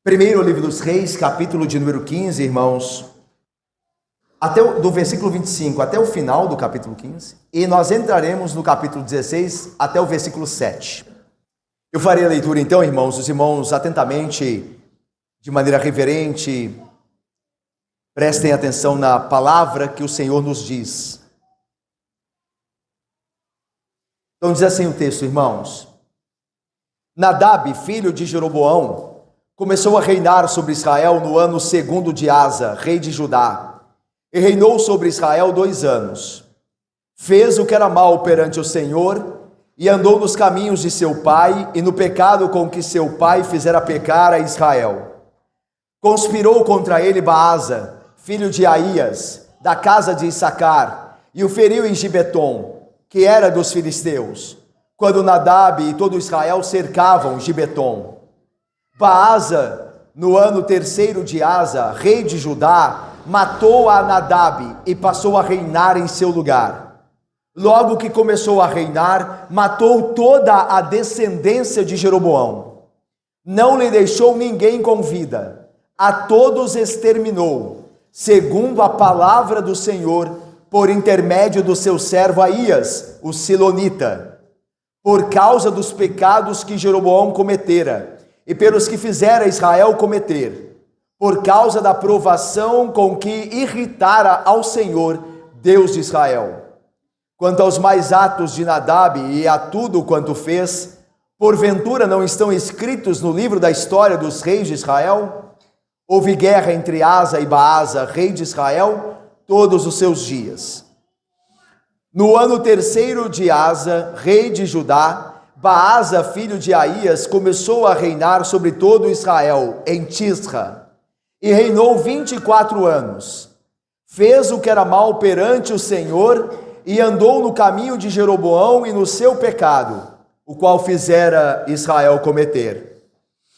Primeiro livro dos Reis, capítulo de número 15, irmãos, do versículo 25 até o final do capítulo 15, e nós entraremos no capítulo 16 até o versículo 7. Eu farei a leitura então, irmãos, os irmãos atentamente, de maneira reverente, prestem atenção na palavra que o Senhor nos diz. Então diz assim o texto, irmãos: Nadab, filho de Jeroboão, começou a reinar sobre Israel no ano 2º de Asa, rei de Judá, e reinou sobre Israel 2 anos. Fez o que era mal perante o Senhor, e andou nos caminhos de seu pai, e no pecado com que seu pai fizera pecar a Israel. Conspirou contra ele Baasa, filho de Aías, da casa de Issacar, e o feriu em Gibeton, que era dos filisteus, quando Nadab e todo Israel cercavam Gibeton. Baasa, no ano 3º de Asa, rei de Judá, matou a Nadab e passou a reinar em seu lugar. Logo que começou a reinar, matou toda a descendência de Jeroboão. Não lhe deixou ninguém com vida, a todos exterminou, segundo a palavra do Senhor, por intermédio do seu servo Aías, o Silonita, por causa dos pecados que Jeroboão cometera, e pelos que fizera Israel cometer, por causa da provação com que irritara ao Senhor, Deus de Israel. Quanto aos mais atos de Nadab e a tudo quanto fez, porventura não estão escritos no livro da história dos reis de Israel? Houve guerra entre Asa e Baasa, rei de Israel, todos os seus dias. No ano 3º de Asa, rei de Judá, Baasa, filho de Aías, começou a reinar sobre todo Israel, em Tisra, e reinou 24 anos. Fez o que era mal perante o Senhor, e andou no caminho de Jeroboão e no seu pecado, o qual fizera Israel cometer.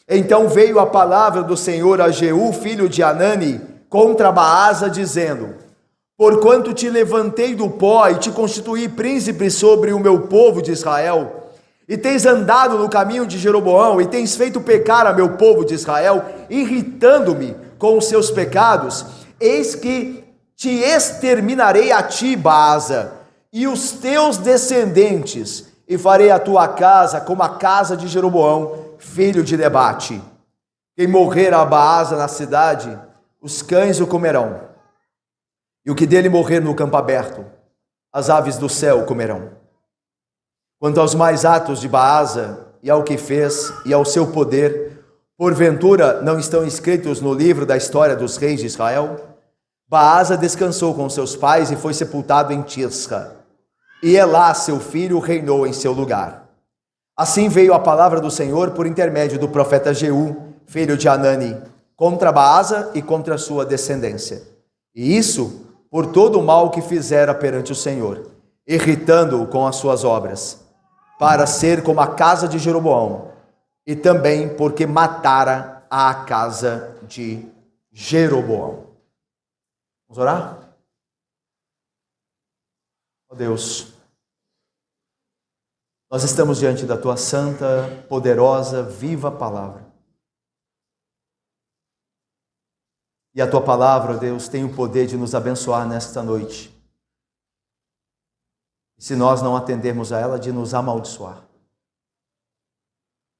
Então veio a palavra do Senhor a Jeú, filho de Anani, contra Baasa, dizendo: Porquanto te levantei do pó e te constituí príncipe sobre o meu povo de Israel, e tens andado no caminho de Jeroboão, e tens feito pecar a meu povo de Israel, irritando-me com os seus pecados, eis que te exterminarei a ti, Baasa, e os teus descendentes, e farei a tua casa como a casa de Jeroboão, filho de Nebate. Quem morrer a Baasa na cidade, os cães o comerão, e o que dele morrer no campo aberto, as aves do céu comerão. Quanto aos mais atos de Baasa, e ao que fez, e ao seu poder, porventura não estão escritos no livro da história dos reis de Israel? Baasa descansou com seus pais e foi sepultado em Tisra, e Elá, seu filho, reinou em seu lugar. Assim veio a palavra do Senhor por intermédio do profeta Jeú, filho de Anani, contra Baasa e contra a sua descendência. E isso por todo o mal que fizera perante o Senhor, irritando-o com as suas obras, para ser como a casa de Jeroboão, e também porque matara a casa de Jeroboão. Vamos orar? Ó Deus, nós estamos diante da Tua santa, poderosa, viva palavra. E a Tua palavra, Deus, tem o poder de nos abençoar nesta noite. Se nós não atendermos a ela, de nos amaldiçoar.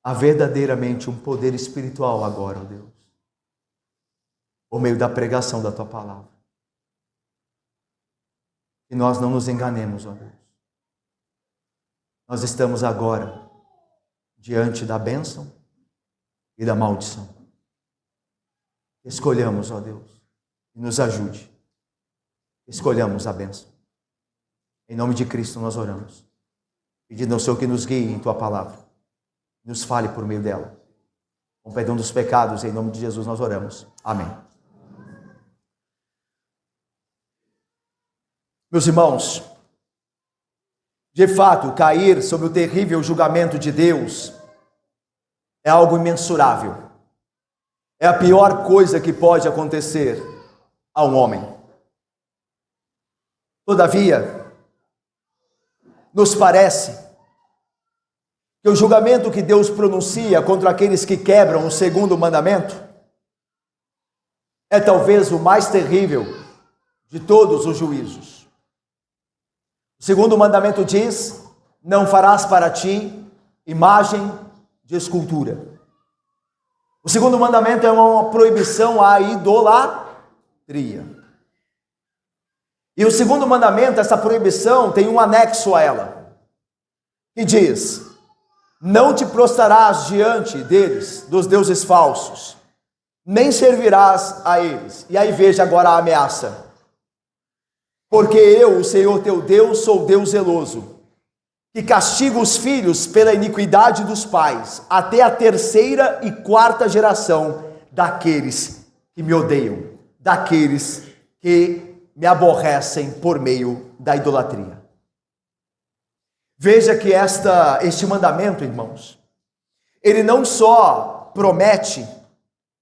Há verdadeiramente um poder espiritual agora, ó Deus, por meio da pregação da Tua palavra. E nós não nos enganemos, ó Deus. Nós estamos agora diante da bênção e da maldição. Escolhamos, ó Deus, e nos ajude. Escolhamos a bênção. Em nome de Cristo nós oramos, pedindo ao Senhor que nos guie em Tua palavra, nos fale por meio dela. Com perdão dos pecados, em nome de Jesus nós oramos. Amém. Meus irmãos, de fato, cair sob o terrível julgamento de Deus é algo imensurável. É a pior coisa que pode acontecer a um homem. Todavia, nos parece que o julgamento que Deus pronuncia contra aqueles que quebram o segundo mandamento é talvez o mais terrível de todos os juízos. O segundo mandamento diz: não farás para ti imagem de escultura. O segundo mandamento é uma proibição à idolatria. E o segundo mandamento, essa proibição, tem um anexo a ela, que diz: não te prostrarás diante deles, dos deuses falsos, nem servirás a eles. E aí veja agora a ameaça: porque eu, o Senhor teu Deus, sou Deus zeloso, que castigo os filhos pela iniquidade dos pais, até a terceira e quarta geração daqueles que me odeiam, daqueles que me aborrecem por meio da idolatria. Veja que este mandamento, irmãos, ele não só promete,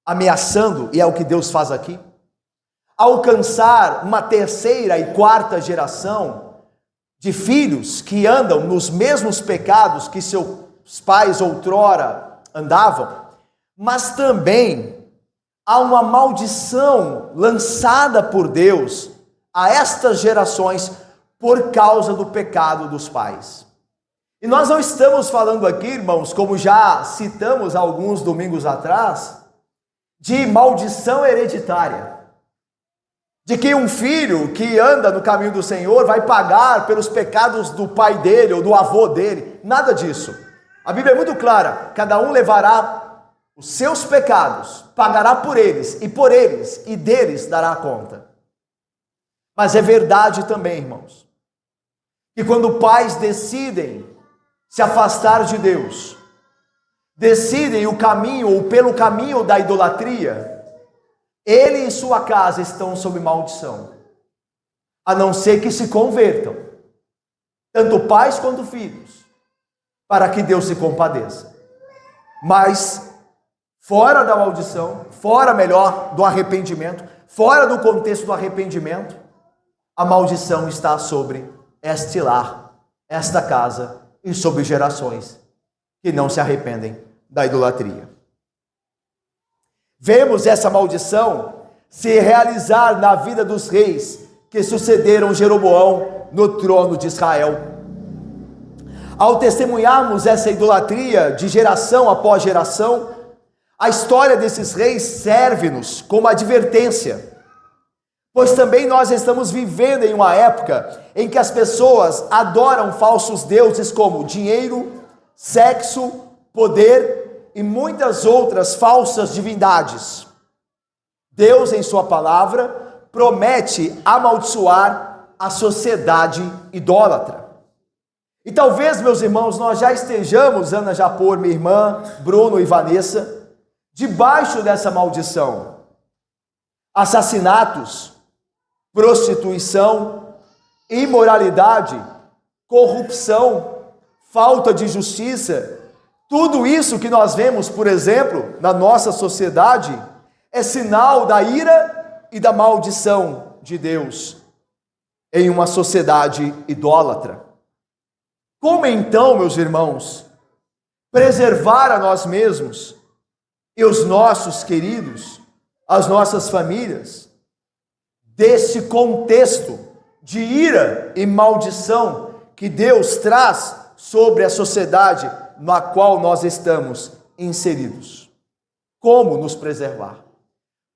ameaçando, e é o que Deus faz aqui, alcançar uma terceira e quarta geração de filhos que andam nos mesmos pecados que seus pais outrora andavam, mas também há uma maldição lançada por Deus a estas gerações por causa do pecado dos pais. E nós não estamos falando aqui, irmãos, como já citamos alguns domingos atrás, de maldição hereditária, de que um filho que anda no caminho do Senhor vai pagar pelos pecados do pai dele ou do avô dele. Nada disso. A Bíblia é muito clara: cada um levará os seus pecados, pagará por eles, e deles dará conta. Mas é verdade também, irmãos, que quando pais decidem se afastar de Deus, decidem o caminho ou pelo caminho da idolatria, ele e sua casa estão sob maldição, a não ser que se convertam, tanto pais quanto filhos, para que Deus se compadeça. Mas fora da maldição, do arrependimento, fora do contexto do arrependimento, a maldição está sobre este lar, esta casa e sobre gerações que não se arrependem da idolatria. Vemos essa maldição se realizar na vida dos reis que sucederam Jeroboão no trono de Israel. Ao testemunharmos essa idolatria de geração após geração, a história desses reis serve-nos como advertência, pois também nós estamos vivendo em uma época em que as pessoas adoram falsos deuses como dinheiro, sexo, poder e muitas outras falsas divindades. Deus, em sua palavra, promete amaldiçoar a sociedade idólatra. E talvez, meus irmãos, nós já estejamos, Ana Japor, minha irmã, Bruno e Vanessa, debaixo dessa maldição. Assassinatos, prostituição, imoralidade, corrupção, falta de justiça, tudo isso que nós vemos, por exemplo, na nossa sociedade, é sinal da ira e da maldição de Deus em uma sociedade idólatra. Como então, meus irmãos, preservar a nós mesmos e os nossos queridos, as nossas famílias, desse contexto de ira e maldição que Deus traz sobre a sociedade na qual nós estamos inseridos? Como nos preservar?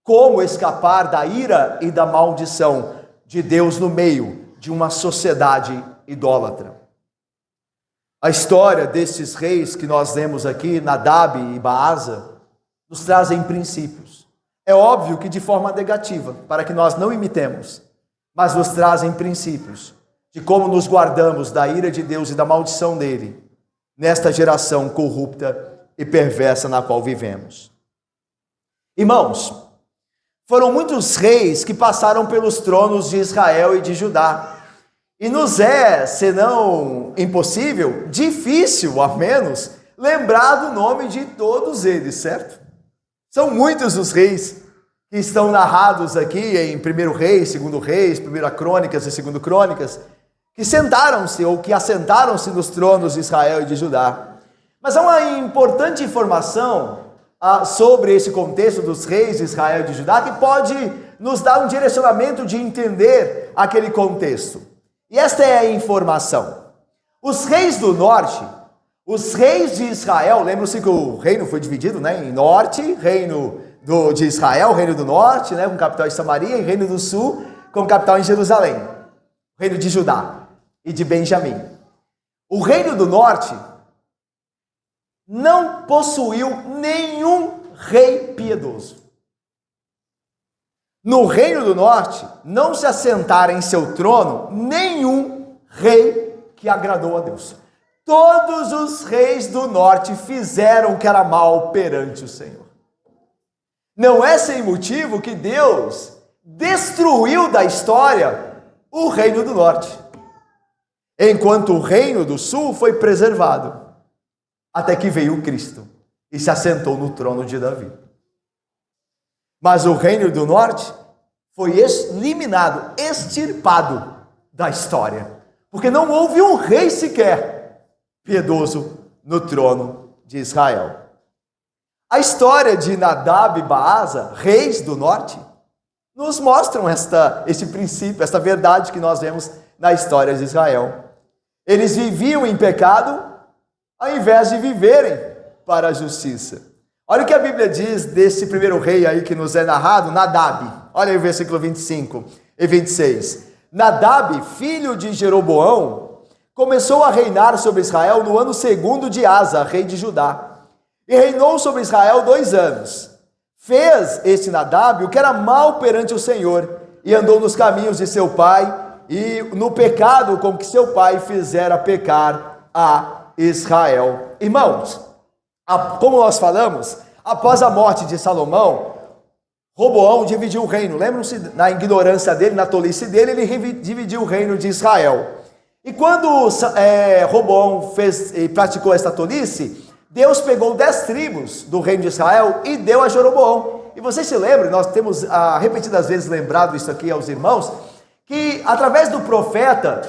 Como escapar da ira e da maldição de Deus no meio de uma sociedade idólatra? A história desses reis que nós lemos aqui, Nadab e Baasa, nos trazem princípios. É óbvio que de forma negativa, para que nós não imitemos, mas nos trazem princípios de como nos guardamos da ira de Deus e da maldição dele, nesta geração corrupta e perversa na qual vivemos. Irmãos, foram muitos reis que passaram pelos tronos de Israel e de Judá, e nos é, senão impossível, difícil, ao menos, lembrar do nome de todos eles, certo? São muitos os reis que estão narrados aqui em 1 Reis, 2 Reis, 1 Crônicas e 2 Crônicas, que sentaram-se ou que assentaram-se nos tronos de Israel e de Judá. Mas há uma importante informação sobre esse contexto dos reis de Israel e de Judá, que pode nos dar um direcionamento de entender aquele contexto. E esta é a informação. Os reis do norte, os reis de Israel, lembram-se que o reino foi dividido, em norte, reino de Israel, reino do norte, com capital em Samaria, e reino do sul, com capital em Jerusalém, reino de Judá e de Benjamim. O reino do norte não possuiu nenhum rei piedoso. No reino do norte, não se assentara em seu trono nenhum rei que agradou a Deus. Todos os reis do norte fizeram o que era mal perante o Senhor. Não é sem motivo que Deus destruiu da história o reino do norte, enquanto o reino do sul foi preservado, até que veio Cristo e se assentou no trono de Davi. Mas o reino do norte foi eliminado, extirpado da história, porque não houve um rei sequer piedoso no trono de Israel. A história de Nadab e Baasa, reis do norte, nos mostram esse princípio, esta verdade que nós vemos na história de Israel. Eles viviam em pecado ao invés de viverem para a justiça. Olha o que a Bíblia diz desse primeiro rei aí que nos é narrado, Nadab. Olha aí o versículo 25 e 26. Nadab, filho de Jeroboão, começou a reinar sobre Israel no ano 2º de Asa, rei de Judá. E reinou sobre Israel 2 anos. Fez este Nadab o que era mal perante o Senhor, e andou nos caminhos de seu pai, e no pecado com que seu pai fizera pecar a Israel. Irmãos, como nós falamos, após a morte de Salomão, Roboão dividiu o reino. Lembram-se, na ignorância dele, na tolice dele, ele dividiu o reino de Israel. E quando Roboão praticou esta tolice, Deus pegou 10 tribos do reino de Israel e deu a Jeroboão. E vocês se lembram, nós temos repetidas vezes lembrado isso aqui aos irmãos, que através do profeta,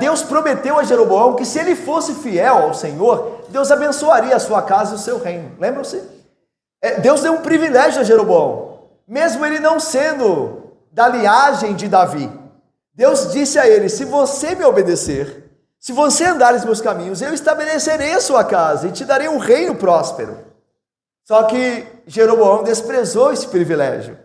Deus prometeu a Jeroboão que se ele fosse fiel ao Senhor, Deus abençoaria a sua casa e o seu reino. Lembram-se? Deus deu um privilégio a Jeroboão, mesmo ele não sendo da linhagem de Davi. Deus disse a ele: se você me obedecer, se você andar nos meus caminhos, eu estabelecerei a sua casa e te darei um reino próspero. Só que Jeroboão desprezou esse privilégio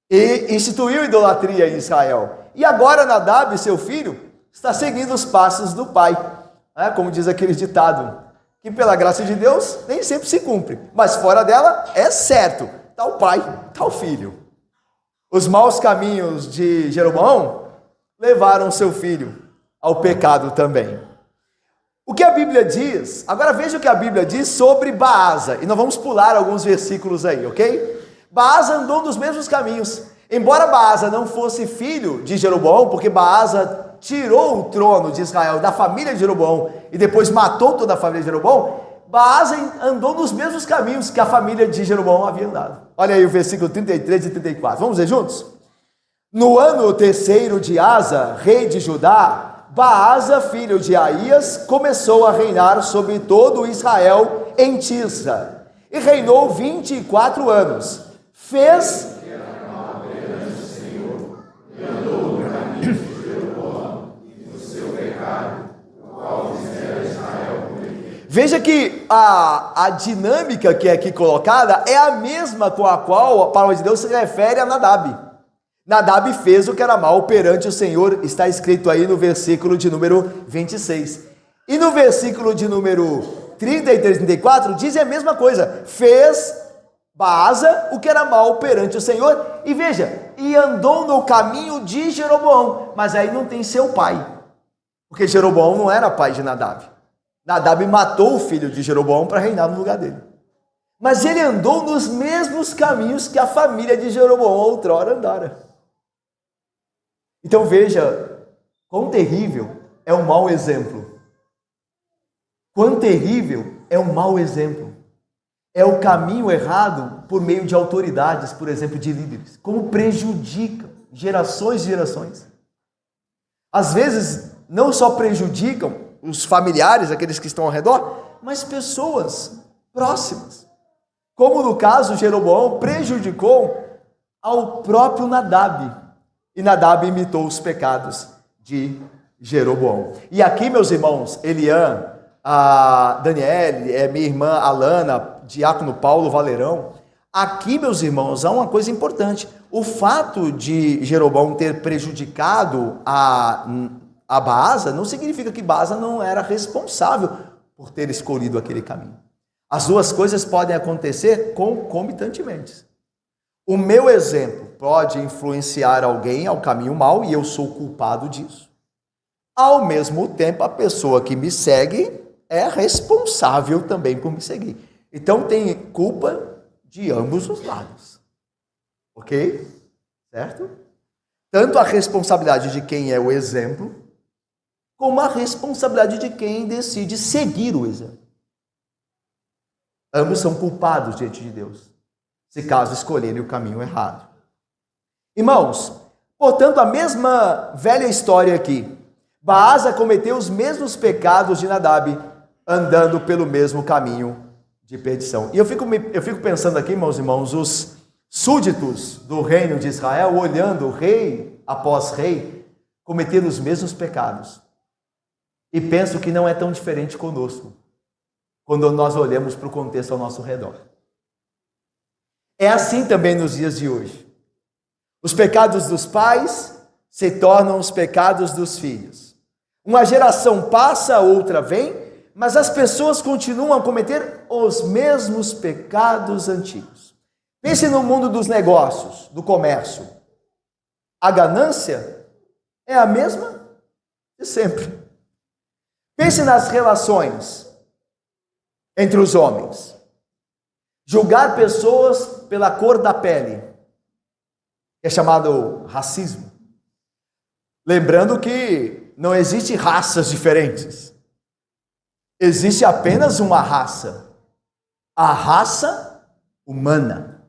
e instituiu idolatria em Israel. E agora Nadab, seu filho, está seguindo os passos do pai, como diz aquele ditado, que pela graça de Deus nem sempre se cumpre, mas fora dela é certo, está o pai, está o filho. Os maus caminhos de Jeroboão levaram seu filho ao pecado também. O que a Bíblia diz, agora veja o que a Bíblia diz sobre Baasa, e nós vamos pular alguns versículos aí, ok? Baasa andou nos mesmos caminhos, embora Baasa não fosse filho de Jeroboão, porque Baasa tirou o trono de Israel da família de Jeroboão e depois matou toda a família de Jeroboão, Baasa andou nos mesmos caminhos que a família de Jeroboão havia andado. Olha aí o versículo 33 e 34, vamos ver juntos? No ano 3º de Asa, rei de Judá, Baasa, filho de Aías, começou a reinar sobre todo Israel em Tirsa, e reinou 24 anos. Fez Veja que a dinâmica que é aqui colocada é a mesma com a qual a palavra de Deus se refere a Nadab. Nadab fez o que era mal perante o Senhor, está escrito aí no versículo de número 26. E no versículo de número 33 e 34 diz a mesma coisa. Fez Baasa o que era mal perante o Senhor, e veja, e andou no caminho de Jeroboão, mas aí não tem seu pai, porque Jeroboão não era pai de Nadab. Nadab matou o filho de Jeroboão para reinar no lugar dele. Mas ele andou nos mesmos caminhos que a família de Jeroboão outrora andara. Então veja, quão terrível é um mau exemplo. Quão terrível é um mau exemplo. É o caminho errado por meio de autoridades, por exemplo, de líderes. Como prejudica gerações e gerações. Às vezes, não só prejudicam os familiares, aqueles que estão ao redor, mas pessoas próximas. como no caso Jeroboão prejudicou ao próprio Nadab, e Nadab imitou os pecados de Jeroboão. E aqui, meus irmãos, Eliã, a Daniele, minha irmã Alana, diácono Paulo Valerão, aqui, meus irmãos, há uma coisa importante. O fato de Jeroboão ter prejudicado a Baasa não significa que Baasa não era responsável por ter escolhido aquele caminho. As duas coisas podem acontecer concomitantemente. O meu exemplo pode influenciar alguém ao caminho mau e eu sou culpado disso. Ao mesmo tempo, a pessoa que me segue é responsável também por me seguir. Então tem culpa de ambos os lados. Ok? Certo? Tanto a responsabilidade de quem é o exemplo, como a responsabilidade de quem decide seguir o exemplo. Ambos são culpados diante de Deus, se caso escolherem o caminho errado. Irmãos, portanto, a mesma velha história aqui. Baasa cometeu os mesmos pecados de Nadab, andando pelo mesmo caminho de perdição. E eu fico pensando aqui, meus irmãos, os súditos do reino de Israel, olhando rei após rei, cometer os mesmos pecados. E penso que não é tão diferente conosco, quando nós olhamos para o contexto ao nosso redor. É assim também nos dias de hoje. Os pecados dos pais se tornam os pecados dos filhos. Uma geração passa, outra vem, mas as pessoas continuam a cometer os mesmos pecados antigos. Pense no mundo dos negócios, do comércio. A ganância é a mesma de sempre. Pense nas relações entre os homens. Julgar pessoas pela cor da pele é chamado racismo. Lembrando que não existe raças diferentes. Existe apenas uma raça. A raça humana.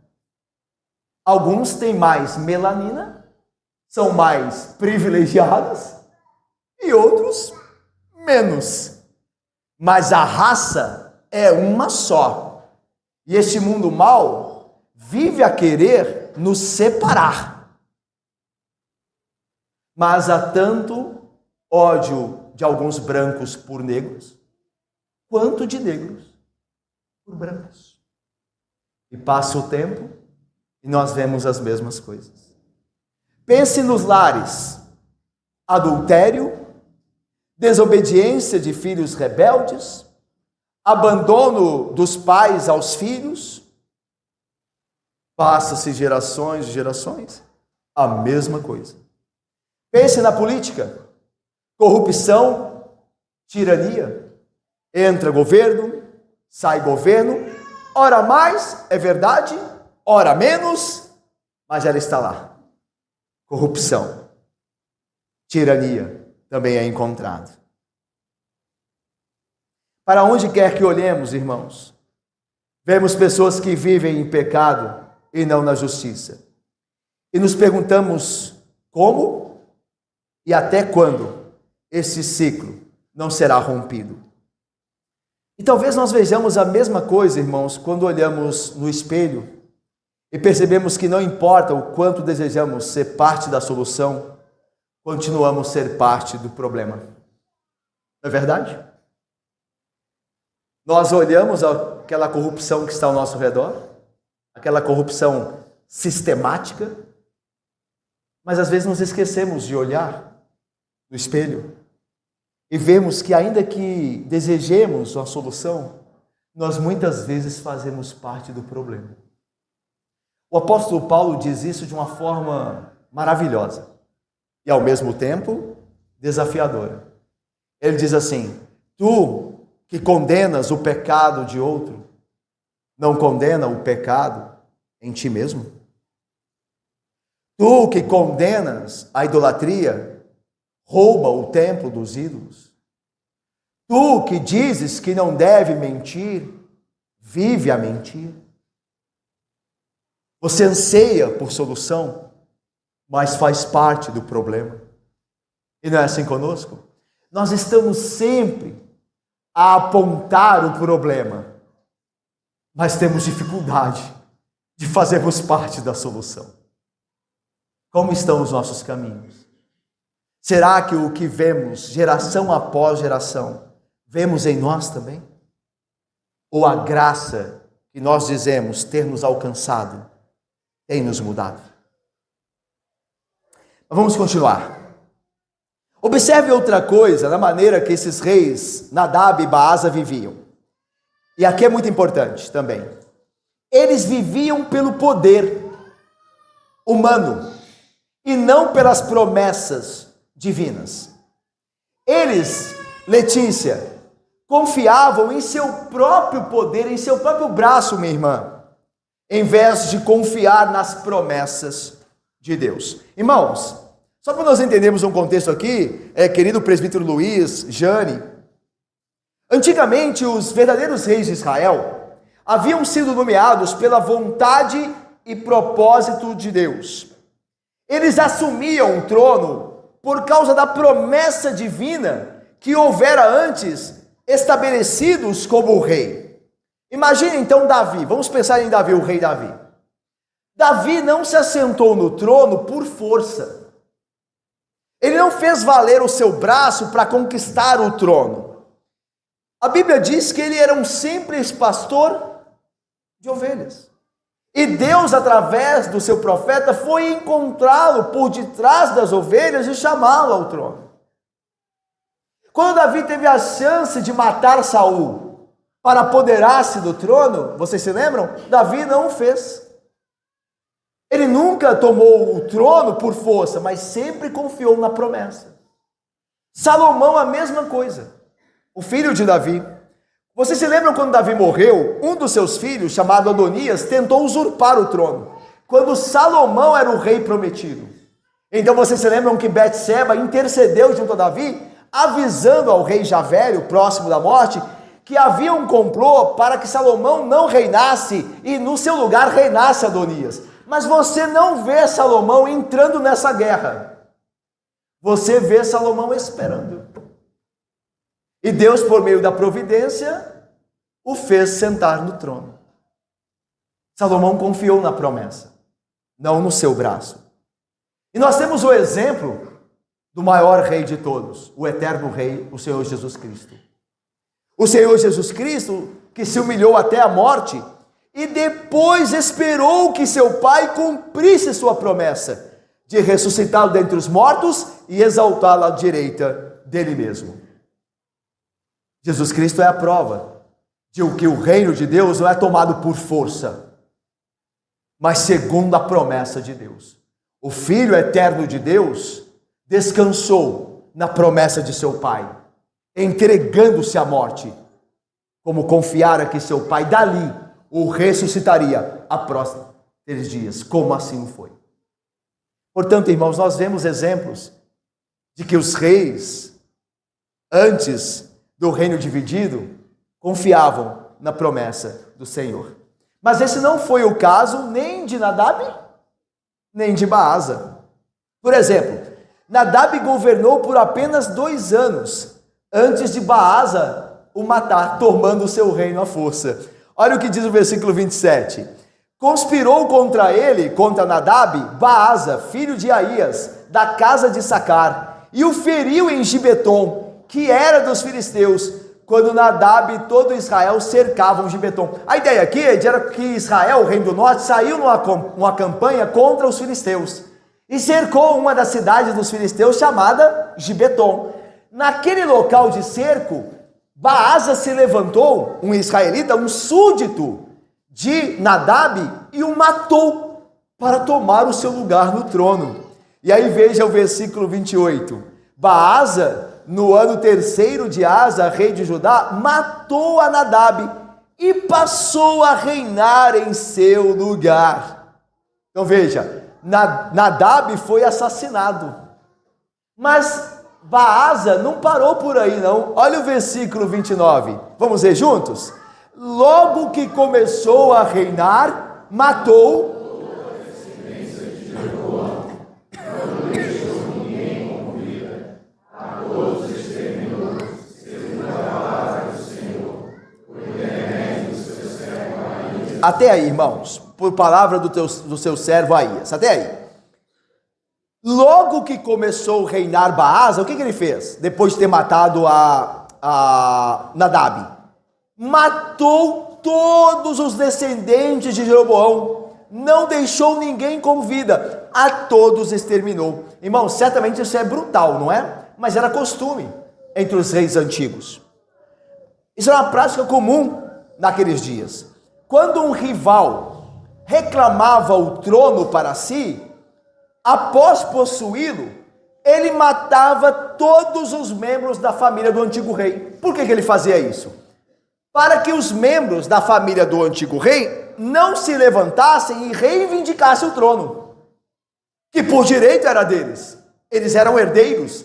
Alguns têm mais melanina, são mais privilegiados, e outros menos. Mas a raça é uma só. E este mundo mau vive a querer nos separar. Mas há tanto ódio de alguns brancos por negros, quanto de negros por brancos. E passa o tempo e nós vemos as mesmas coisas. Pense nos lares: adultério, desobediência de filhos rebeldes, abandono dos pais aos filhos. Passa-se gerações e gerações, a mesma coisa. Pense na política: corrupção, tirania. Entra governo, sai governo, ora mais, é verdade, ora menos, mas ela está lá. Corrupção, tirania também é encontrado. Para onde quer que olhemos, irmãos, vemos pessoas que vivem em pecado e não na justiça. E nos perguntamos como e até quando esse ciclo não será rompido. E talvez nós vejamos a mesma coisa, irmãos, quando olhamos no espelho e percebemos que não importa o quanto desejamos ser parte da solução, continuamos a ser parte do problema. Não é verdade? Nós olhamos aquela corrupção que está ao nosso redor, aquela corrupção sistemática, mas às vezes nos esquecemos de olhar no espelho e vemos que, ainda que desejemos uma solução, nós muitas vezes fazemos parte do problema. O apóstolo Paulo diz isso de uma forma maravilhosa e, ao mesmo tempo, desafiadora. Ele diz assim: tu que condenas o pecado de outro, não condena o pecado em ti mesmo? Tu que condenas a idolatria, rouba o templo dos ídolos. Tu que dizes que não deve mentir, vive a mentir. Você anseia por solução, mas faz parte do problema. E não é assim conosco? Nós estamos sempre a apontar o problema. mas temos dificuldade de fazermos parte da solução. Como estão os nossos caminhos? Será que o que vemos, geração após geração, vemos em nós também? Ou a graça que nós dizemos ter nos alcançado tem nos mudado? Mas vamos continuar. Observe outra coisa na maneira que esses reis, Nadab e Baasa, viviam. E aqui é muito importante também. Eles viviam pelo poder humano e não pelas promessas divinas. Eles, Letícia, confiavam em seu próprio poder, em seu próprio braço, minha irmã, em vez de confiar nas promessas de Deus. Irmãos, só para nós entendermos um contexto aqui, querido presbítero Luiz, Jane, antigamente os verdadeiros reis de Israel haviam sido nomeados pela vontade e propósito de Deus. Eles assumiam o trono por causa da promessa divina que houvera antes estabelecidos como rei. Imagine então Davi, vamos pensar em Davi, o rei Davi. Davi não se assentou no trono por força. Ele não fez valer o seu braço para conquistar o trono. A Bíblia diz que ele era um simples pastor de ovelhas. E Deus, através do seu profeta, foi encontrá-lo por detrás das ovelhas e chamá-lo ao trono. Quando Davi teve a chance de matar Saul para apoderar-se do trono, vocês se lembram? Davi não o fez. Ele nunca tomou o trono por força, mas sempre confiou na promessa. Salomão, a mesma coisa. O filho de Davi. Vocês se lembram quando Davi morreu? Um dos seus filhos, chamado Adonias, tentou usurpar o trono, quando Salomão era o rei prometido. Então vocês se lembram que Betseba intercedeu junto a Davi, avisando ao rei já velho, próximo da morte, que havia um complô para que Salomão não reinasse e no seu lugar reinasse Adonias. Mas você não vê Salomão entrando nessa guerra. Você vê Salomão esperando. E Deus, por meio da providência, o fez sentar no trono. Salomão confiou na promessa, não no seu braço. E nós temos o exemplo do maior rei de todos, o eterno rei, o Senhor Jesus Cristo. O Senhor Jesus Cristo, que se humilhou até a morte, e depois esperou que seu Pai cumprisse sua promessa, de ressuscitá-lo dentre os mortos e exaltá-lo à direita dele mesmo. Jesus Cristo é a prova de que o reino de Deus não é tomado por força, mas segundo a promessa de Deus. O Filho eterno de Deus descansou na promessa de seu Pai, entregando-se à morte, como confiara que seu Pai dali o ressuscitaria após 3 dias, como assim foi. Portanto, irmãos, nós vemos exemplos de que os reis, antes do reino dividido, confiavam na promessa do Senhor. Mas esse não foi o caso nem de Nadab, nem de Baasa. Por exemplo, Nadab governou por apenas 2 anos, antes de Baasa o matar, tomando o seu reino à força. Olha o que diz o versículo 27. Conspirou contra ele, contra Nadab, Baasa, filho de Aías, da casa de Sacar, e o feriu em Gibeton, que era dos filisteus, quando Nadab e todo Israel cercavam Gibeton. A ideia aqui era que Israel, o reino do norte, saiu numa campanha contra os filisteus, e cercou uma das cidades dos filisteus, chamada Gibeton. Naquele local de cerco, Baasa se levantou, um israelita, um súdito de Nadab, e o matou para tomar o seu lugar no trono. E aí veja o versículo 28. Baasa, no ano 3º de Asa, rei de Judá, matou a Nadab e passou a reinar em seu lugar. Então veja, Nadab foi assassinado, mas Baasa não parou por aí não. Olha o versículo 29, vamos ler juntos? Logo que começou a reinar, matou até aí, irmãos, por palavra do seu servo Aías, até aí. Logo que começou a reinar Baasa, o que ele fez? Depois de ter matado a Nadab, matou todos os descendentes de Jeroboão, não deixou ninguém com vida, a todos exterminou. Irmão, certamente isso é brutal, não é? Mas era costume entre os reis antigos. Isso era uma prática comum naqueles dias. Quando um rival reclamava o trono para si, após possuí-lo, ele matava todos os membros da família do antigo rei. Por que ele fazia isso? Para que os membros da família do antigo rei não se levantassem e reivindicassem o trono, que por direito era deles. Eles eram herdeiros.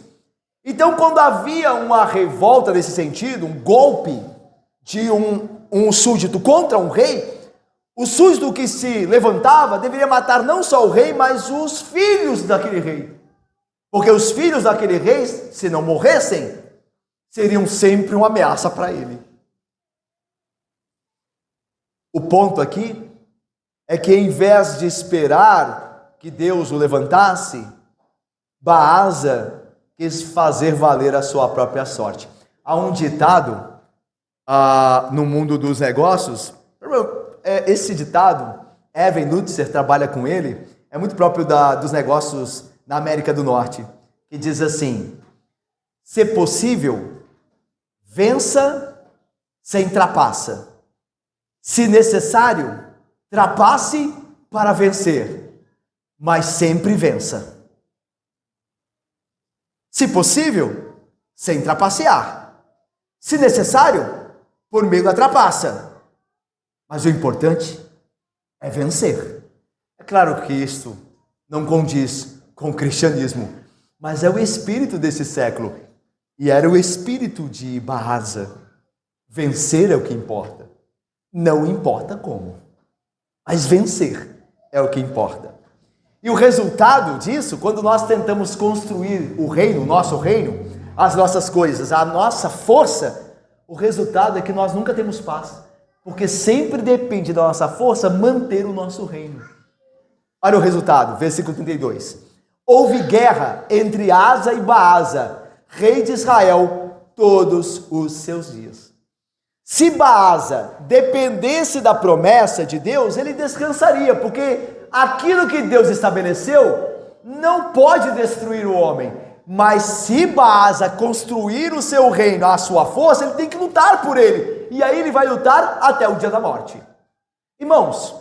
Então, quando havia uma revolta nesse sentido, um golpe de um súdito contra um rei, o súdito que se levantava deveria matar não só o rei, mas os filhos daquele rei. Porque os filhos daquele rei, se não morressem, seriam sempre uma ameaça para ele. O ponto aqui é que, em vez de esperar que Deus o levantasse, Baasa quis fazer valer a sua própria sorte. Há um ditado no mundo dos negócios, esse ditado, Evan Lutzer trabalha com ele, é muito próprio dos negócios na América do Norte, que diz assim: se possível, vença sem trapaça. Se necessário, trapace para vencer, mas sempre vença. Se possível, sem trapacear. Se necessário, por meio da trapaça. Mas o importante é vencer. É claro que isto não condiz com o cristianismo, mas é o espírito desse século. E era o espírito de Baasa. Vencer é o que importa. Não importa como, mas vencer é o que importa. E o resultado disso, quando nós tentamos construir o reino, o nosso reino, as nossas coisas, a nossa força, o resultado é que nós nunca temos paz, porque sempre depende da nossa força manter o nosso reino. Olha o resultado, versículo 32. Houve guerra entre Asa e Baasa, rei de Israel, todos os seus dias. Se Baasa dependesse da promessa de Deus, ele descansaria, porque aquilo que Deus estabeleceu não pode destruir o homem. Mas se Baasa construir o seu reino à sua força, ele tem que lutar por ele. E aí ele vai lutar até o dia da morte. Irmãos,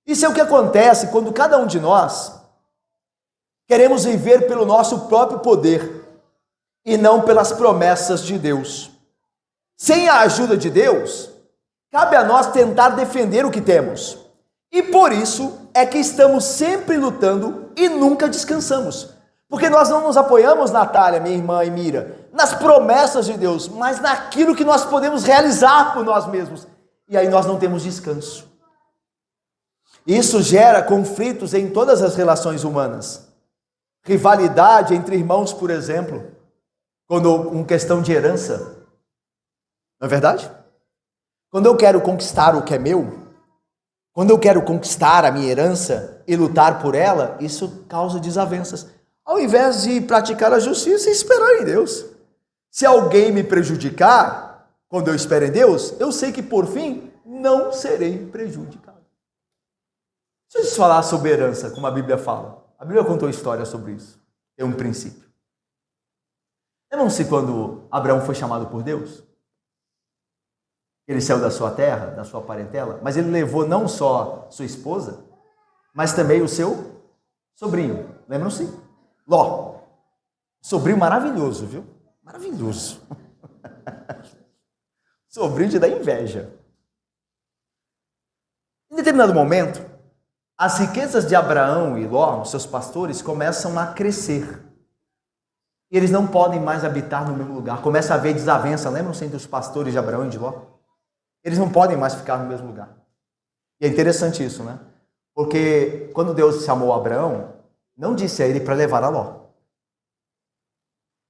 isso é o que acontece quando cada um de nós queremos viver pelo nosso próprio poder e não pelas promessas de Deus. Sem a ajuda de Deus, cabe a nós tentar defender o que temos. E por isso é que estamos sempre lutando e nunca descansamos. Porque nós não nos apoiamos, Natália, minha irmã e Mira, nas promessas de Deus, mas naquilo que nós podemos realizar por nós mesmos. E aí nós não temos descanso. Isso gera conflitos em todas as relações humanas. Rivalidade entre irmãos, por exemplo, quando com questão de herança. Não é verdade? Quando eu quero conquistar o que é meu, quando eu quero conquistar a minha herança e lutar por ela, isso causa desavenças. Ao invés de praticar a justiça e esperar em Deus. Se alguém me prejudicar, quando eu espero em Deus, eu sei que por fim não serei prejudicado. Deixa eu te falar sobre herança, como a Bíblia fala. A Bíblia contou história sobre isso. É um princípio. Lembram-se quando Abraão foi chamado por Deus? Ele saiu da sua terra, da sua parentela, mas ele levou não só sua esposa, mas também o seu sobrinho. Lembram-se? Ló. Sobrinho maravilhoso, viu? Maravilhoso. Sobrinho de dar inveja. Em determinado momento, as riquezas de Abraão e Ló, seus pastores, começam a crescer. E eles não podem mais habitar no mesmo lugar. Começa a haver desavença, lembram-se entre os pastores de Abraão e de Ló? Eles não podem mais ficar no mesmo lugar. E é interessante isso, né? Porque quando Deus chamou Abraão, não disse a ele para levar a Ló.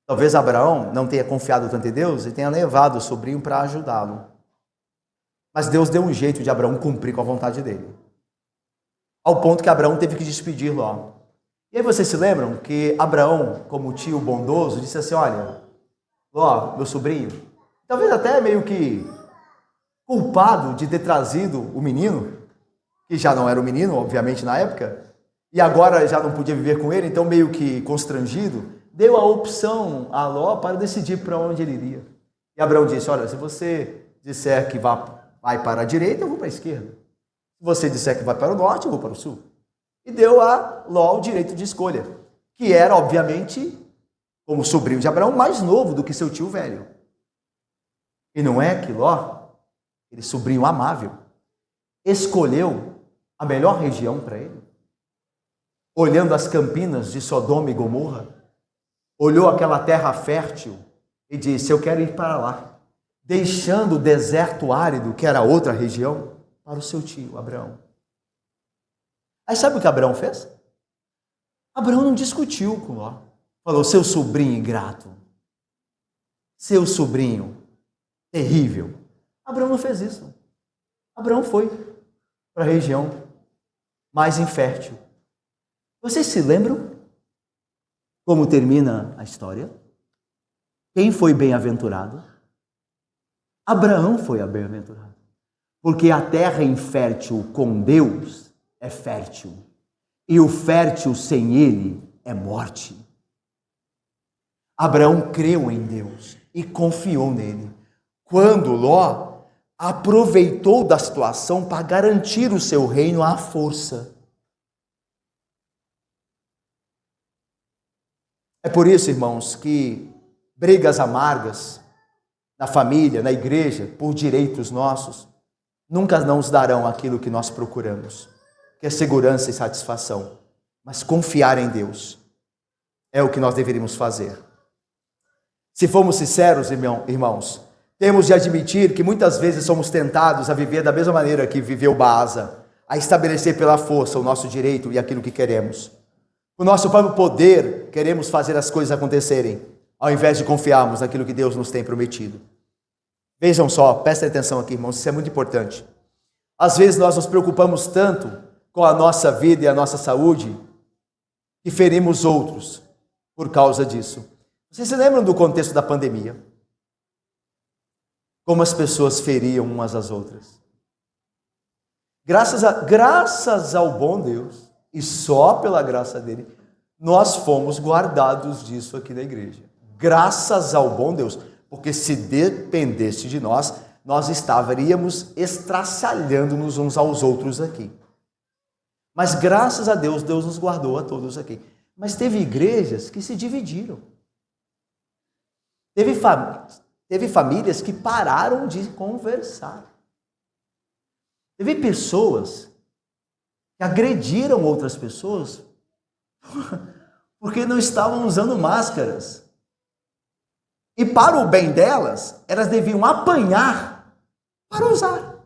Talvez Abraão não tenha confiado tanto em Deus e tenha levado o sobrinho para ajudá-lo. Mas Deus deu um jeito de Abraão cumprir com a vontade dele. Ao ponto que Abraão teve que despedir Ló. E aí vocês se lembram que Abraão, como tio bondoso, disse assim: olha, Ló, meu sobrinho, talvez até meio que culpado de ter trazido o menino, que já não era um menino, obviamente, na época, e agora já não podia viver com ele, então meio que constrangido, deu a opção a Ló para decidir para onde ele iria. E Abraão disse: olha, se você disser que vai para a direita, eu vou para a esquerda. Se você disser que vai para o norte, eu vou para o sul. E deu a Ló o direito de escolha, que era, obviamente, como sobrinho de Abraão, mais novo do que seu tio velho. E não é que Ló, aquele sobrinho amável, escolheu a melhor região para ele? Olhando as campinas de Sodoma e Gomorra, olhou aquela terra fértil e disse: eu quero ir para lá, deixando o deserto árido, que era outra região, para o seu tio Abraão. Aí sabe o que Abraão fez? Abraão não discutiu com Ló. Falou: seu sobrinho ingrato, seu sobrinho terrível. Abraão não fez isso. Abraão foi para a região mais infértil. Vocês se lembram como termina a história? Quem foi bem-aventurado? Abraão foi bem-aventurado. Porque a terra infértil com Deus é fértil, e o fértil sem ele é morte. Abraão creu em Deus e confiou nele. Quando Ló aproveitou da situação para garantir o seu reino à força. É por isso, irmãos, que brigas amargas na família, na igreja, por direitos nossos, nunca nos darão aquilo que nós procuramos, que é segurança e satisfação. Mas confiar em Deus é o que nós deveríamos fazer. Se formos sinceros, irmãos, temos de admitir que muitas vezes somos tentados a viver da mesma maneira que viveu Baasa, a estabelecer pela força o nosso direito e aquilo que queremos. O nosso próprio poder, queremos fazer as coisas acontecerem, ao invés de confiarmos naquilo que Deus nos tem prometido. Vejam só, prestem atenção aqui, irmãos, isso é muito importante. Às vezes nós nos preocupamos tanto com a nossa vida e a nossa saúde, que ferimos outros por causa disso. Vocês se lembram do contexto da pandemia? Como as pessoas feriam umas às outras. Graças ao bom Deus, e só pela graça dele, nós fomos guardados disso aqui na igreja. Graças ao bom Deus, porque se dependesse de nós, nós estaríamos estraçalhando-nos uns aos outros aqui. Mas graças a Deus, Deus nos guardou a todos aqui. Mas teve igrejas que se dividiram. Teve famílias que pararam de conversar. Teve pessoas que agrediram outras pessoas porque não estavam usando máscaras. E para o bem delas, elas deviam apanhar para usar.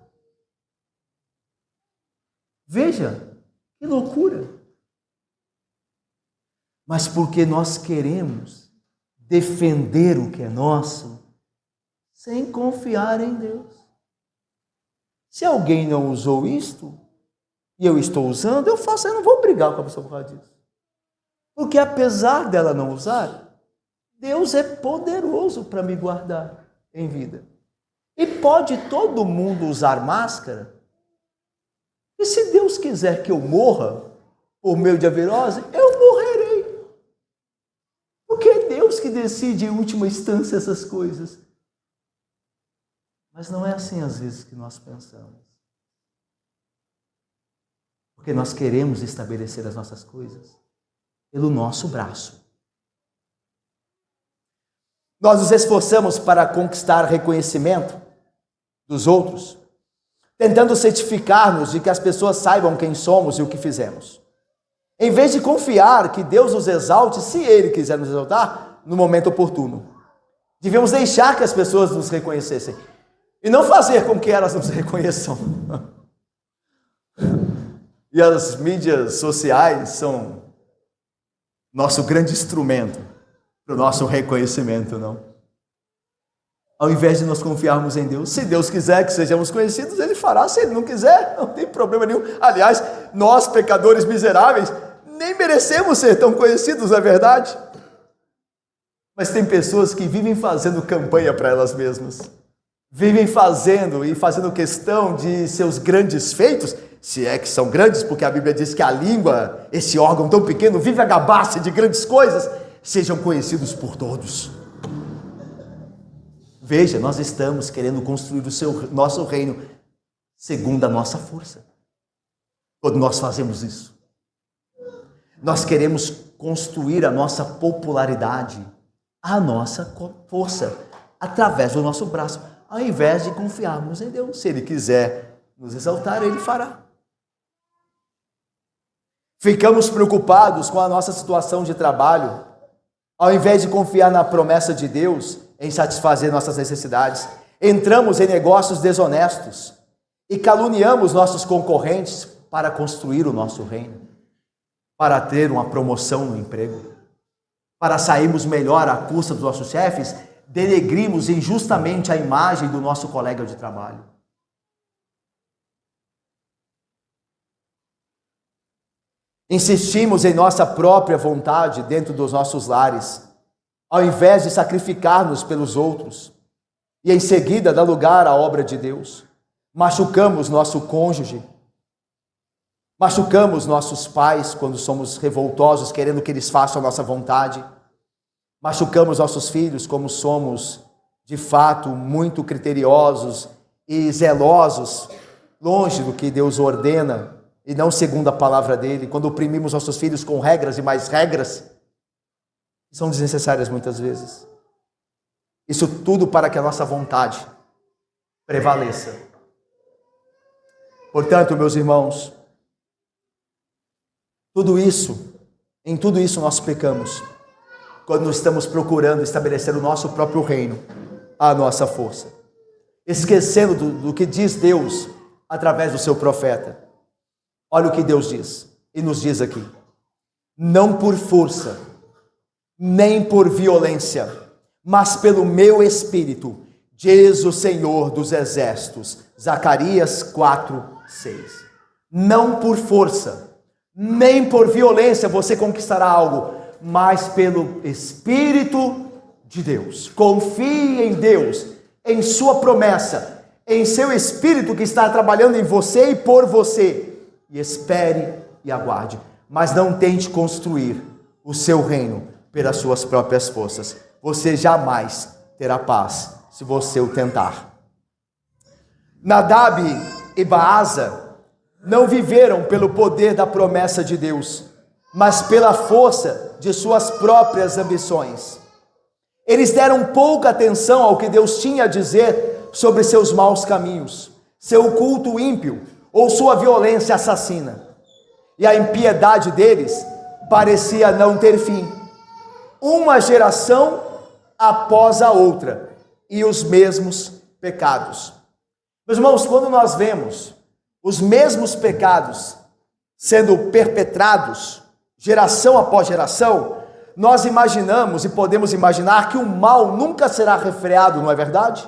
Veja, que loucura. Mas porque nós queremos defender o que é nosso, sem confiar em Deus. Se alguém não usou isto, e eu estou usando, eu não vou brigar com a pessoa por causa disso. Porque apesar dela não usar, Deus é poderoso para me guardar em vida. E pode todo mundo usar máscara? E se Deus quiser que eu morra por meio de avirose, eu morrerei. Porque é Deus que decide em última instância essas coisas. Mas não é assim às vezes que nós pensamos. Porque nós queremos estabelecer as nossas coisas pelo nosso braço. Nós nos esforçamos para conquistar reconhecimento dos outros, tentando certificar-nos de que as pessoas saibam quem somos e o que fizemos. Em vez de confiar que Deus nos exalte, se Ele quiser nos exaltar, no momento oportuno. Devemos deixar que as pessoas nos reconhecessem e não fazer com que elas nos reconheçam. E as mídias sociais são nosso grande instrumento para o nosso reconhecimento, não? Ao invés de nós confiarmos em Deus. Se Deus quiser que sejamos conhecidos, Ele fará. Se Ele não quiser, não tem problema nenhum. Aliás, nós, pecadores miseráveis, nem merecemos ser tão conhecidos, não é verdade? Mas tem pessoas que vivem fazendo campanha para elas mesmas. Vivem fazendo questão de seus grandes feitos, se é que são grandes, porque a Bíblia diz que a língua, esse órgão tão pequeno, vive a gabar-se de grandes coisas, sejam conhecidos por todos. Veja, nós estamos querendo construir nosso reino segundo a nossa força. Quando nós fazemos isso, nós queremos construir a nossa popularidade, a nossa força, através do nosso braço, ao invés de confiarmos em Deus. Se Ele quiser nos exaltar, Ele fará. Ficamos preocupados com a nossa situação de trabalho, ao invés de confiar na promessa de Deus em satisfazer nossas necessidades. Entramos em negócios desonestos e caluniamos nossos concorrentes para construir o nosso reino, para ter uma promoção no emprego, para sairmos melhor à custa dos nossos chefes. Denegrimos injustamente a imagem do nosso colega de trabalho. Insistimos em nossa própria vontade dentro dos nossos lares, ao invés de sacrificar-nos pelos outros, e em seguida dar lugar à obra de Deus. Machucamos nosso cônjuge, machucamos nossos pais quando somos revoltosos, querendo que eles façam a nossa vontade. Machucamos nossos filhos como somos, de fato, muito criteriosos e zelosos, longe do que Deus ordena, e não segundo a palavra dele, quando oprimimos nossos filhos com regras e mais regras, que são desnecessárias muitas vezes. Isso tudo para que a nossa vontade prevaleça. Portanto, meus irmãos, em tudo isso nós pecamos, quando estamos procurando estabelecer o nosso próprio reino, a nossa força, esquecendo do que diz Deus através do seu profeta. Olha o que Deus diz, e nos diz aqui: não por força, nem por violência, mas pelo meu Espírito, diz o Senhor dos Exércitos. Zacarias 4:6. Não por força, nem por violência você conquistará algo, mas pelo Espírito de Deus. Confie em Deus, em sua promessa, em seu Espírito que está trabalhando em você e por você. E espere e aguarde, mas não tente construir o seu reino pelas suas próprias forças. Você jamais terá paz se você o tentar. Nadab e Baasa não viveram pelo poder da promessa de Deus, mas pela força de suas próprias ambições. Eles deram pouca atenção ao que Deus tinha a dizer sobre seus maus caminhos, seu culto ímpio ou sua violência assassina. E a impiedade deles parecia não ter fim. Uma geração após a outra, e os mesmos pecados. Meus irmãos, quando nós vemos os mesmos pecados sendo perpetrados, geração após geração, nós imaginamos e podemos imaginar que o mal nunca será refreado, não é verdade?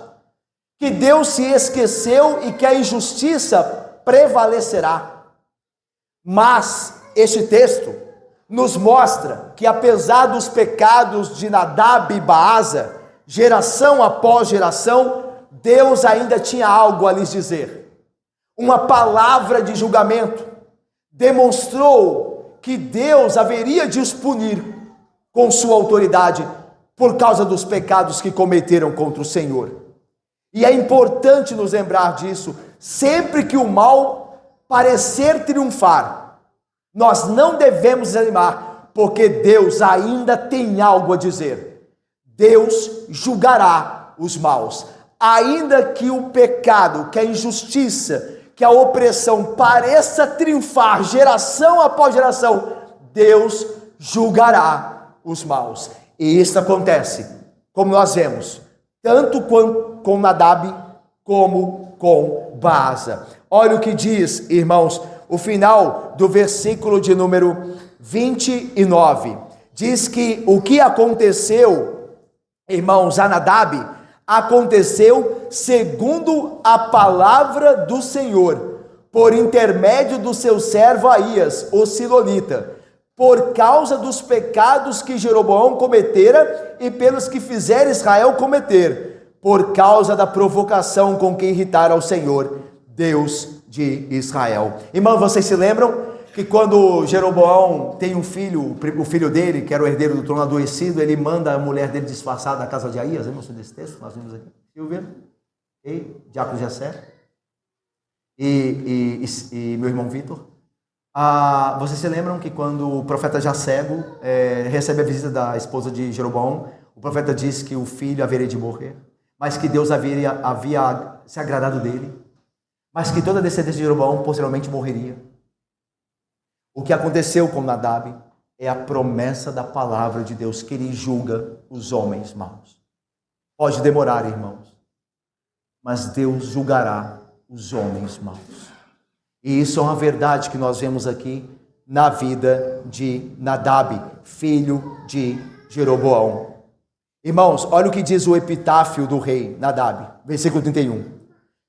Que Deus se esqueceu e que a injustiça prevalecerá. Mas este texto nos mostra que, apesar dos pecados de Nadab e Baasa, geração após geração, Deus ainda tinha algo a lhes dizer. Uma palavra de julgamento. Demonstrou que Deus haveria de os punir com sua autoridade por causa dos pecados que cometeram contra o Senhor. E é importante nos lembrar disso. Sempre que o mal parecer triunfar, nós não devemos desanimar, porque Deus ainda tem algo a dizer. Deus julgará os maus. Ainda que o pecado, que a injustiça, que a opressão pareça triunfar geração após geração, Deus julgará os maus. E isso acontece, como nós vemos, tanto com Nadab como com Baasa. Olha o que diz, irmãos, o final do versículo de número 29. Diz que o que aconteceu, irmãos, a Nadab, aconteceu segundo a palavra do Senhor, por intermédio do seu servo Aías, o silonita, por causa dos pecados que Jeroboão cometera e pelos que fizera Israel cometer, por causa da provocação com que irritara ao Senhor, Deus de Israel. Irmãos, vocês se lembram que quando Jeroboão tem um filho, o filho dele, que era o herdeiro do trono adoecido, ele manda a mulher dele disfarçada da casa de Aías? Lembram desse texto? Nós vimos aqui. Silvia? E Diácono Jessé? E meu irmão Vitor? Vocês se lembram que quando o profeta já cego recebe a visita da esposa de Jeroboão, o profeta disse que o filho haveria de morrer, mas que Deus havia se agradado dele, mas que toda a descendência de Jeroboão posteriormente morreria. O que aconteceu com Nadab é a promessa da palavra de Deus, que ele julga os homens maus. Pode demorar, irmãos, mas Deus julgará os homens maus. E isso é uma verdade que nós vemos aqui na vida de Nadab, filho de Jeroboão. Irmãos, olha o que diz o epitáfio do rei Nadab, versículo 31.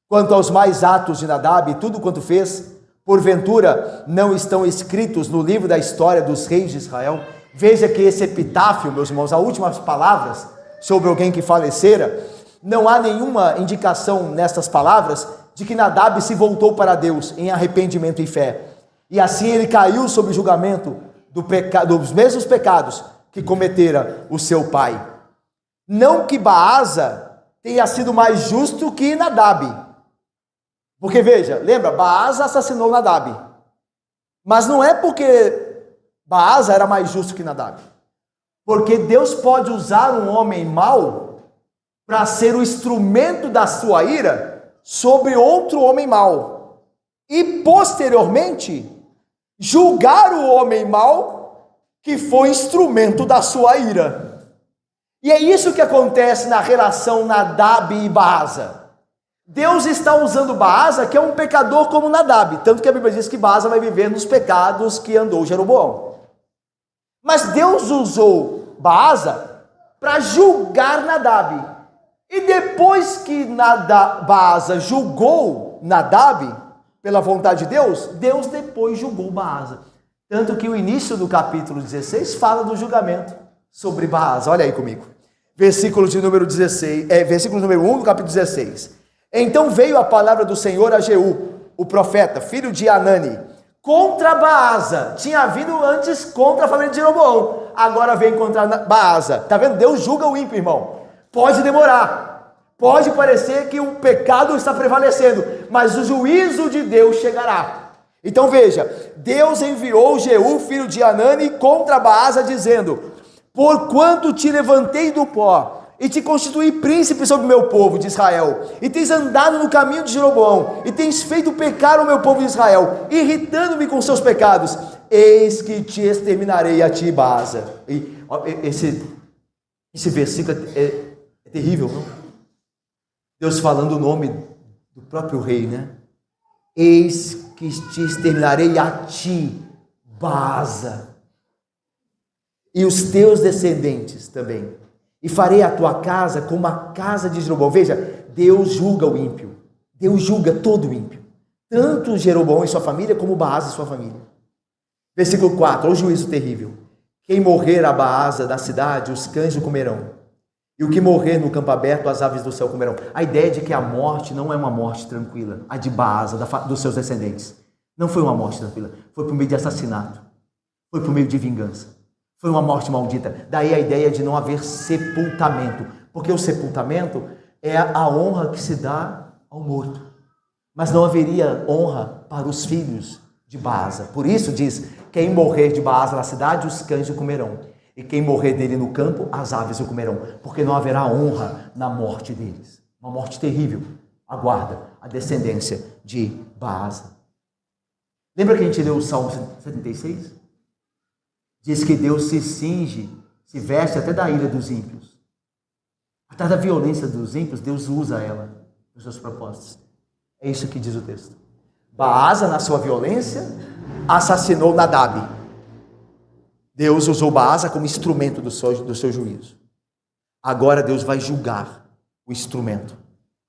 Quanto aos mais atos de Nadab, tudo quanto fez, porventura não estão escritos no livro da história dos reis de Israel? Veja que esse epitáfio, meus irmãos, as últimas palavras sobre alguém que falecera, não há nenhuma indicação nestas palavras de que Nadab se voltou para Deus em arrependimento e fé. E assim ele caiu sob o julgamento dos mesmos pecados que cometera o seu pai. Não que Baasa tenha sido mais justo que Nadab. Porque veja, lembra, Baasa assassinou Nadab. Mas não é porque Baasa era mais justo que Nadab. Porque Deus pode usar um homem mau para ser o instrumento da sua ira sobre outro homem mau. E posteriormente, julgar o homem mau que foi instrumento da sua ira. E é isso que acontece na relação Nadab e Baasa. Deus está usando Baasa, que é um pecador como Nadab, tanto que a Bíblia diz que Baasa vai viver nos pecados que andou Jeroboão. Mas Deus usou Baasa para julgar Nadab. E depois que Baasa julgou Nadab, pela vontade de Deus, Deus depois julgou Baasa. Tanto que o início do capítulo 16 fala do julgamento sobre Baasa. Olha aí comigo. Versículo número 1 do capítulo 16. Então veio a palavra do Senhor a Jeú, o profeta, filho de Anani, contra Baasa. Tinha vindo antes contra a família de Jeroboão, agora vem contra Baasa. Está vendo? Deus julga o ímpio, irmão. Pode demorar, pode parecer que o pecado está prevalecendo, mas o juízo de Deus chegará. Então veja, Deus enviou Jeú, filho de Anani, contra Baasa, dizendo: porquanto te levantei do pó, e te constituí príncipe sobre o meu povo de Israel, e tens andado no caminho de Jeroboão, e tens feito pecar o meu povo de Israel, irritando-me com seus pecados, eis que te exterminarei a ti, Baasa. E esse versículo é terrível, não? Deus falando o nome do próprio rei, né? Eis que te exterminarei a ti, Baasa, e os teus descendentes também. E farei a tua casa como a casa de Jeroboão. Veja, Deus julga o ímpio. Deus julga todo o ímpio. Tanto Jeroboão e sua família, como Baasa e sua família. Versículo 4, olha o juízo terrível. Quem morrer a Baasa da cidade, os cães o comerão. E o que morrer no campo aberto, as aves do céu comerão. A ideia de que a morte não é uma morte tranquila. A de Baasa, dos seus descendentes. Não foi uma morte tranquila. Foi por meio de assassinato. Foi por meio de vingança. Foi uma morte maldita. Daí a ideia de não haver sepultamento. Porque o sepultamento é a honra que se dá ao morto. Mas não haveria honra para os filhos de Baasa. Por isso diz, quem morrer de Baasa na cidade, os cães o comerão. E quem morrer dele no campo, as aves o comerão. Porque não haverá honra na morte deles. Uma morte terrível. Aguarda a descendência de Baasa. Lembra que a gente leu o Salmo 76? Diz que Deus se cinge, se veste até da ira dos ímpios. Até da violência dos ímpios, Deus usa ela nos seus propósitos. É isso que diz o texto. Baasa, na sua violência, assassinou Nadab. Deus usou Baasa como instrumento do seu juízo. Agora Deus vai julgar o instrumento,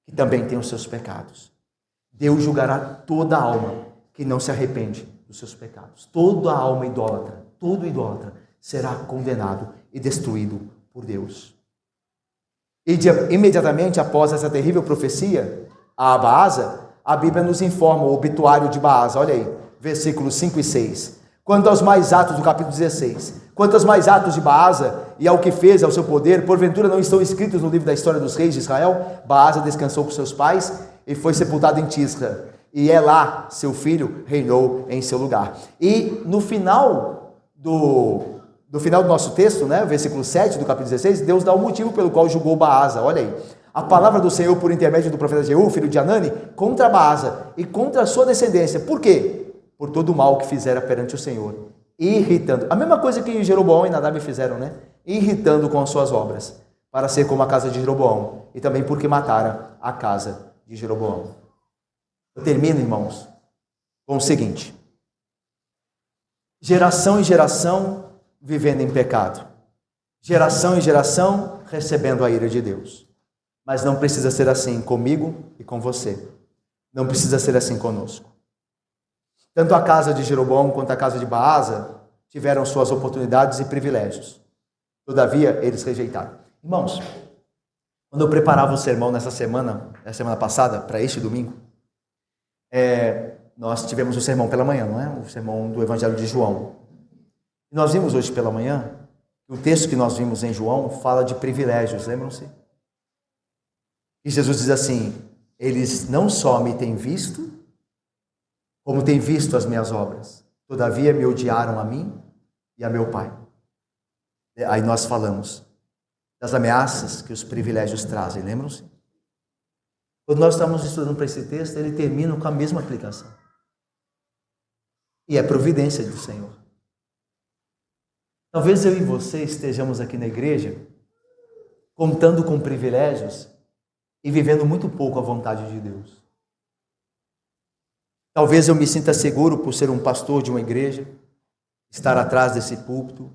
que também tem os seus pecados. Deus julgará toda alma que não se arrepende dos seus pecados. Toda alma idólatra, todo idólatra será condenado e destruído por Deus. E imediatamente após essa terrível profecia a Baasa, a Bíblia nos informa o obituário de Baasa. Olha aí, versículos 5 e 6. Quanto aos mais atos do capítulo 16, quanto aos mais atos de Baasa e ao que fez ao seu poder, porventura não estão escritos no livro da história dos reis de Israel? Baasa descansou com seus pais e foi sepultado em Tisra, e lá seu filho reinou em seu lugar. E no final do nosso texto, né, versículo 7 do capítulo 16, Deus dá o motivo pelo qual julgou Baasa. Olha aí, a palavra do Senhor por intermédio do profeta Jeú, filho de Anani, contra Baasa e contra a sua descendência. Por quê? Por todo o mal que fizera perante o Senhor, irritando. A mesma coisa que Jeroboão e Nadab fizeram, né? Irritando com as suas obras, para ser como a casa de Jeroboão, e também porque mataram a casa de Jeroboão. Eu termino, irmãos, com o seguinte: geração em geração vivendo em pecado, geração em geração recebendo a ira de Deus. Mas não precisa ser assim comigo e com você. Não precisa ser assim conosco. Tanto a casa de Jeroboão quanto a casa de Baasa tiveram suas oportunidades e privilégios. Todavia, eles rejeitaram. Irmãos, quando eu preparava o sermão na semana passada, para este domingo, nós tivemos o sermão pela manhã, não é? O sermão do Evangelho de João. E nós vimos hoje pela manhã, o texto que nós vimos em João fala de privilégios, lembram-se? E Jesus diz assim: eles não só me têm visto, como têm visto as minhas obras. Todavia me odiaram a mim e a meu Pai. Aí nós falamos das ameaças que os privilégios trazem, lembram-se? Quando nós estamos estudando para esse texto, ele termina com a mesma aplicação. E é providência do Senhor. Talvez eu e você estejamos aqui na igreja contando com privilégios e vivendo muito pouco a vontade de Deus. Talvez eu me sinta seguro por ser um pastor de uma igreja, estar atrás desse púlpito,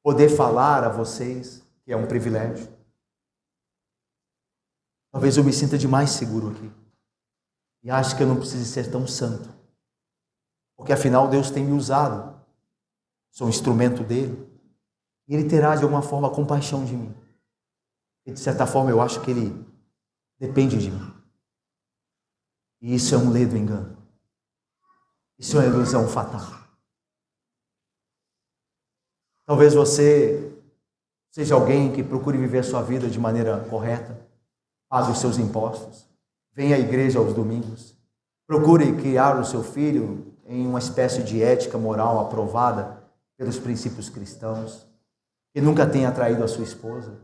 poder falar a vocês, que é um privilégio. Talvez eu me sinta demais seguro aqui e acho que eu não preciso ser tão santo, porque afinal Deus tem me usado, sou um instrumento dele, e ele terá de alguma forma compaixão de mim. E de certa forma eu acho que ele depende de mim. E isso é um ledo engano. Isso é uma ilusão fatal. Talvez você seja alguém que procure viver a sua vida de maneira correta, pague os seus impostos, venha à igreja aos domingos, procure criar o seu filho em uma espécie de ética moral aprovada pelos princípios cristãos, que nunca tenha traído a sua esposa,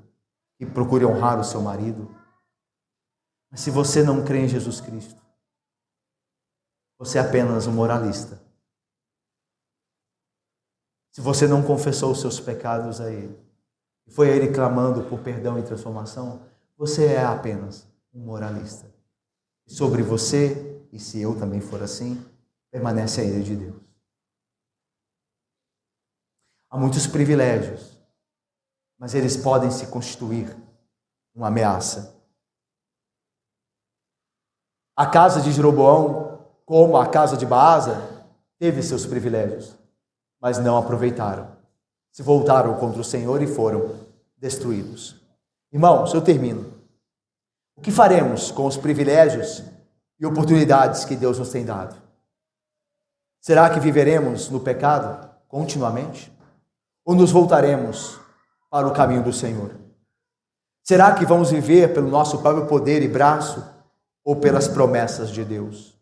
que procure honrar o seu marido. Mas se você não crê em Jesus Cristo, você é apenas um moralista. Se você não confessou os seus pecados a Ele, e foi a Ele clamando por perdão e transformação, você é apenas um moralista. E sobre você, e se eu também for assim, permanece a ira de Deus. Há muitos privilégios, mas eles podem se constituir uma ameaça. A casa de Jeroboão, como a casa de Baasa, teve seus privilégios, mas não aproveitaram. Se voltaram contra o Senhor e foram destruídos. Irmãos, eu termino. O que faremos com os privilégios e oportunidades que Deus nos tem dado? Será que viveremos no pecado continuamente? Ou nos voltaremos para o caminho do Senhor? Será que vamos viver pelo nosso próprio poder e braço ou pelas promessas de Deus?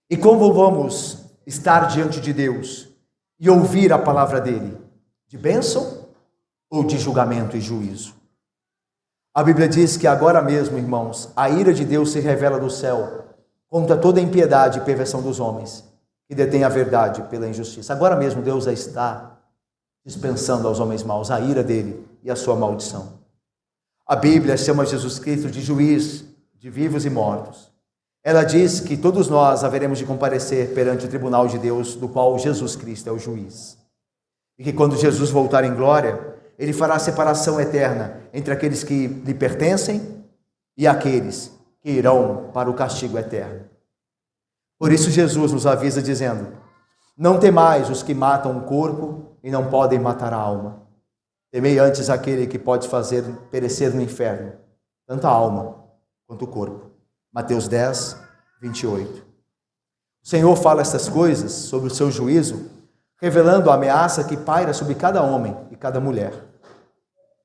E como vamos estar diante de Deus e ouvir a palavra dele? De bênção ou de julgamento e juízo? A Bíblia diz que agora mesmo, irmãos, a ira de Deus se revela do céu contra toda a impiedade e perversão dos homens que detêm a verdade pela injustiça. Agora mesmo Deus já está dispensando aos homens maus a ira dele e a sua maldição. A Bíblia chama Jesus Cristo de juiz de vivos e mortos. Ela diz que todos nós haveremos de comparecer perante o tribunal de Deus, do qual Jesus Cristo é o juiz. E que quando Jesus voltar em glória, ele fará a separação eterna entre aqueles que lhe pertencem e aqueles que irão para o castigo eterno. Por isso Jesus nos avisa dizendo: não temais os que matam o corpo e não podem matar a alma. Temei antes aquele que pode fazer perecer no inferno, tanto a alma quanto o corpo. Mateus 10, 28. O Senhor fala estas coisas sobre o seu juízo, revelando a ameaça que paira sobre cada homem e cada mulher.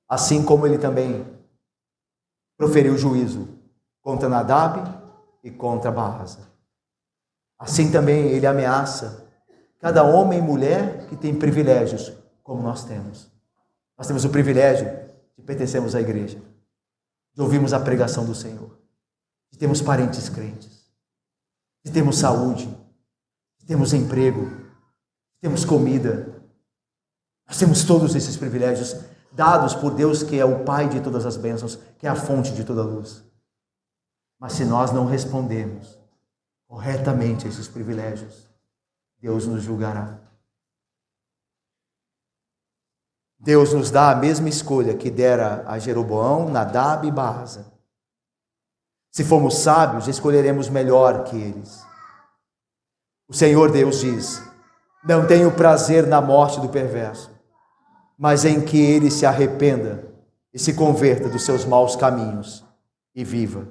Assim como ele também proferiu juízo contra Nadab e contra Baasa. Assim também ele ameaça cada homem e mulher que tem privilégios, como nós temos. Nós temos o privilégio de pertencermos à igreja, de ouvirmos a pregação do Senhor, de termos parentes crentes, de termos saúde, de termos emprego, de termos comida. Nós temos todos esses privilégios dados por Deus, que é o Pai de todas as bênçãos, que é a fonte de toda luz. Mas se nós não respondermos corretamente a esses privilégios, Deus nos julgará. Deus nos dá a mesma escolha que dera a Jeroboão, Nadab e Baasa. Se formos sábios, escolheremos melhor que eles. O Senhor Deus diz: não tenho prazer na morte do perverso, mas em que ele se arrependa e se converta dos seus maus caminhos e viva.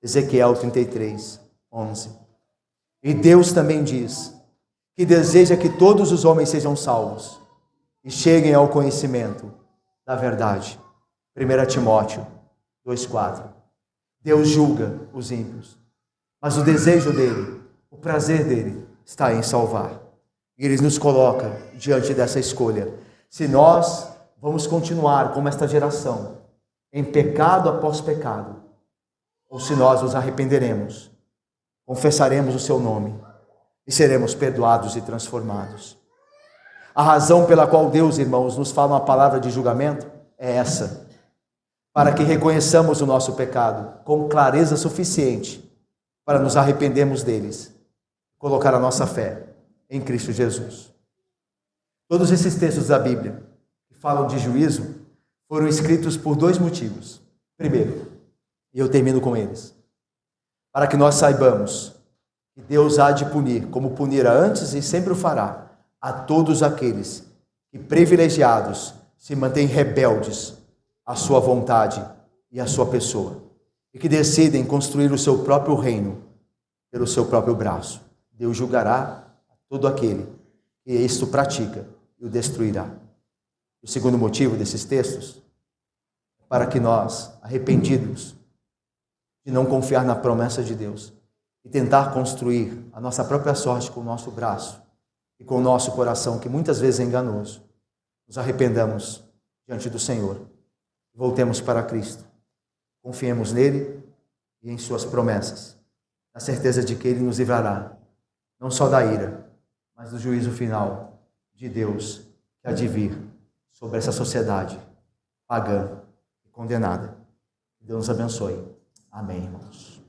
Ezequiel 33, 11. E Deus também diz que deseja que todos os homens sejam salvos e cheguem ao conhecimento da verdade. 1 Timóteo 2,4. Deus julga os ímpios, mas o desejo dele, o prazer dele, está em salvar. E ele nos coloca diante dessa escolha. Se nós vamos continuar como esta geração, em pecado após pecado, ou se nós nos arrependeremos, confessaremos o seu nome e seremos perdoados e transformados. A razão pela qual Deus, irmãos, nos fala uma palavra de julgamento é essa: para que reconheçamos o nosso pecado com clareza suficiente para nos arrependermos deles, colocar a nossa fé em Cristo Jesus. Todos esses textos da Bíblia que falam de juízo foram escritos por dois motivos. Primeiro, e eu termino com eles, para que nós saibamos que Deus há de punir, como punira antes e sempre o fará, a todos aqueles que, privilegiados, se mantêm rebeldes à sua vontade e à sua pessoa, e que decidem construir o seu próprio reino pelo seu próprio braço. Deus julgará todo aquele que isto pratica e o destruirá. O segundo motivo desses textos é para que nós, arrependidos de não confiar na promessa de Deus e tentar construir a nossa própria sorte com o nosso braço e com o nosso coração, que muitas vezes é enganoso, nos arrependamos diante do Senhor, voltemos para Cristo, confiemos nele e em suas promessas, na certeza de que ele nos livrará, não só da ira, mas do juízo final de Deus que há de vir sobre essa sociedade pagã e condenada. Que Deus nos abençoe. Amém, irmãos.